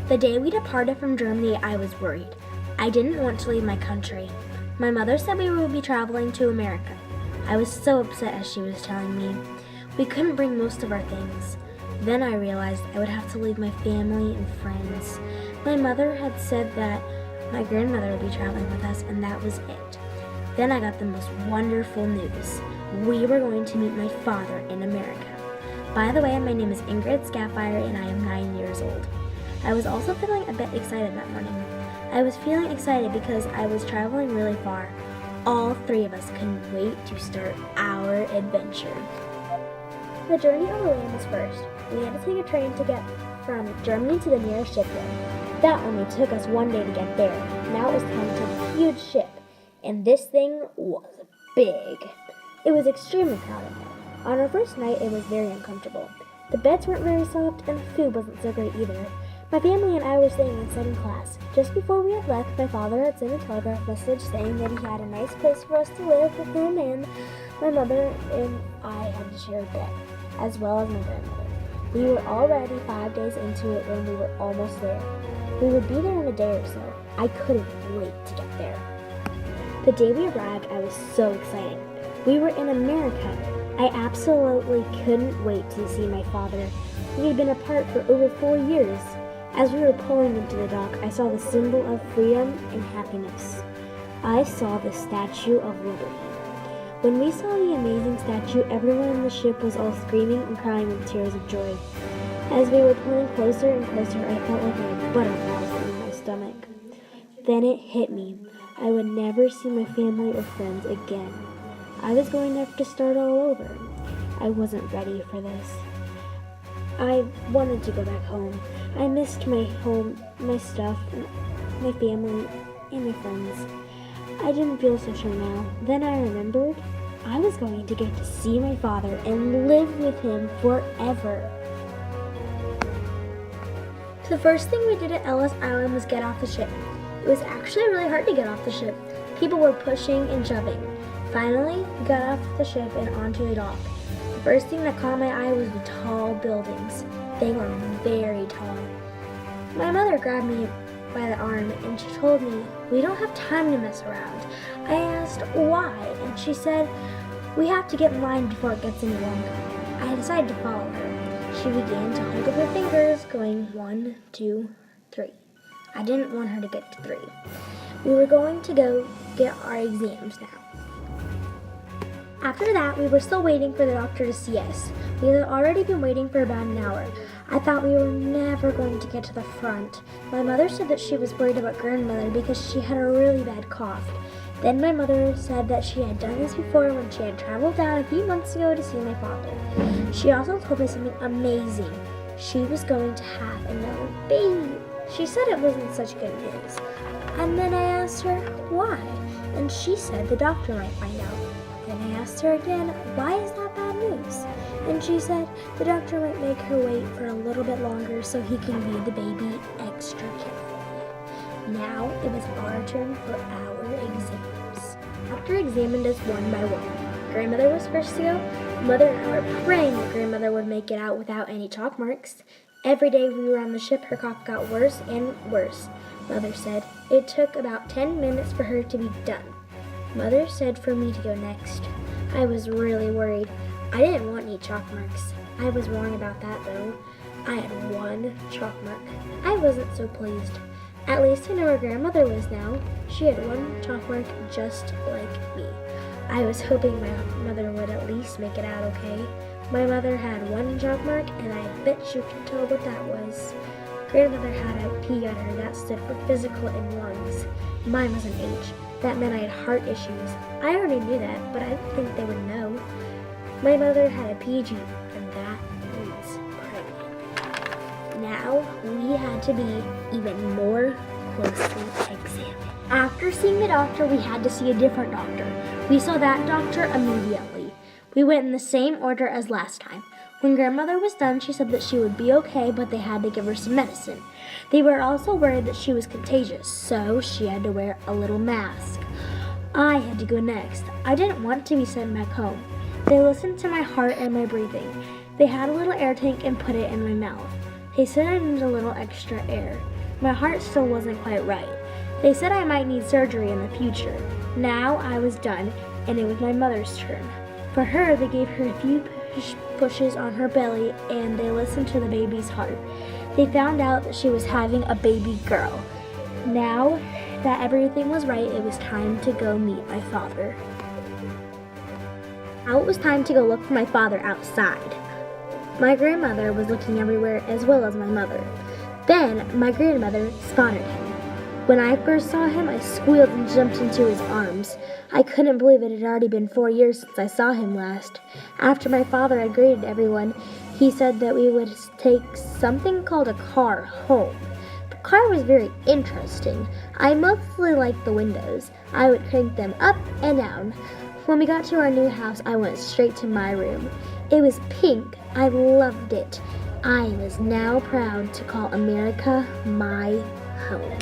The day we departed from Germany, I was worried. I didn't want to leave my country. My mother said we would be traveling to America. I was so upset as she was telling me. We couldn't bring most of our things. Then I realized I would have to leave my family and friends. My mother had said that my grandmother would be traveling with us, and that was it. Then I got the most wonderful news. We were going to meet my father in America. By the way, my name is Ingrid Scafire, and I am 9 years old. I was also feeling a bit excited that morning. I was feeling excited because I was traveling really far. All three of us couldn't wait to start our adventure. The journey overland was first. We had to take a train to get from Germany to the nearest shipyard. That only took us one day to get there. Now it was time to take a huge ship, and this thing was big. It was extremely crowded. On our first night, it was very uncomfortable. The beds weren't very soft, and the food wasn't so great either. My family and I were staying in second class. Just before we had left, my father had sent a telegraph message saying that he had a nice place for us to live with him, and my mother and I had to share a bed, as well as my grandmother. We were already 5 days into it when we were almost there. We would be there in a day or so. I couldn't wait to get there. The day we arrived, I was so excited. We were in America. I absolutely couldn't wait to see my father. We had been apart for over 4 years. As we were pulling into the dock, I saw the symbol of freedom and happiness. I saw the Statue of Liberty. When we saw the amazing statue, everyone on the ship was all screaming and crying with tears of joy. As we were pulling closer and closer, I felt like I had butterflies in my stomach. Then it hit me. I would never see my family or friends again. I was going to have to start all over. I wasn't ready for this. I wanted to go back home. I missed my home, my stuff, my family, and my friends. I didn't feel so sure now. Then I remembered I was going to get to see my father and live with him forever. The first thing we did at Ellis Island was get off the ship. It was actually really hard to get off the ship. People were pushing and shoving. Finally, we got off the ship and onto the dock. The first thing that caught my eye was the tall buildings. They were very tall. My mother grabbed me by the arm and she told me, "We don't have time to mess around." I asked why, and she said, "We have to get in line before it gets any longer." I decided to follow her. She began to hold up her fingers, going 1, 2, 3. I didn't want her to get to 3. We were going to go get our exams now. After that, we were still waiting for the doctor to see us. We had already been waiting for about an hour. I thought we were never going to get to the front. My mother said that she was worried about grandmother because she had a really bad cough. Then my mother said that she had done this before when she had traveled down a few months ago to see my father. She also told me something amazing. She was going to have another baby. She said it wasn't such good news. And then I asked her why, and she said the doctor might find out. Then I asked her again, why is that bad news? And she said the doctor might make her wait for a little bit longer so he can view the baby extra carefully. Now it was our turn for our exams. Doctor examined us one by one. Grandmother was first to go. Mother and I were praying that grandmother would make it out without any chalk marks. Every day we were on the ship, her cough got worse and worse. Mother said it took about 10 minutes for her to be done. Mother said for me to go next. I was really worried. I didn't want any chalk marks. I was wrong about that though. I had 1 chalk mark. I wasn't so pleased. At least I know where grandmother was now. She had 1 chalk mark just like me. I was hoping my mother would at least make it out okay. My mother had 1 chalk mark, and I bet you could tell what that was. Grandmother had a P on her that stood for physical and lungs. Mine was an H. That meant I had heart issues. I already knew that, but I didn't think they would know. My mother had a PG, and that means pregnant. Now we had to be even more closely examined. After seeing the doctor, we had to see a different doctor. We saw that doctor immediately. We went in the same order as last time. When grandmother was done, she said that she would be okay, but they had to give her some medicine. They were also worried that she was contagious, so she had to wear a little mask. I had to go next. I didn't want to be sent back home. They listened to my heart and my breathing. They had a little air tank and put it in my mouth. They said I needed a little extra air. My heart still wasn't quite right. They said I might need surgery in the future. Now I was done, and it was my mother's turn. For her, they gave her a few pushes on her belly, and they listened to the baby's heart. They found out that she was having a baby girl. Now that everything was right, it was time to go meet my father. Now it was time to go look for my father outside. My grandmother was looking everywhere as well as my mother. Then my grandmother spotted him. When I first saw him, I squealed and jumped into his arms. I couldn't believe it had already been 4 years since I saw him last. After my father had greeted everyone, he said that we would take something called a car home. The car was very interesting. I mostly liked the windows. I would crank them up and down. When we got to our new house, I went straight to my room. It was pink. I loved it. I was now proud to call America my home.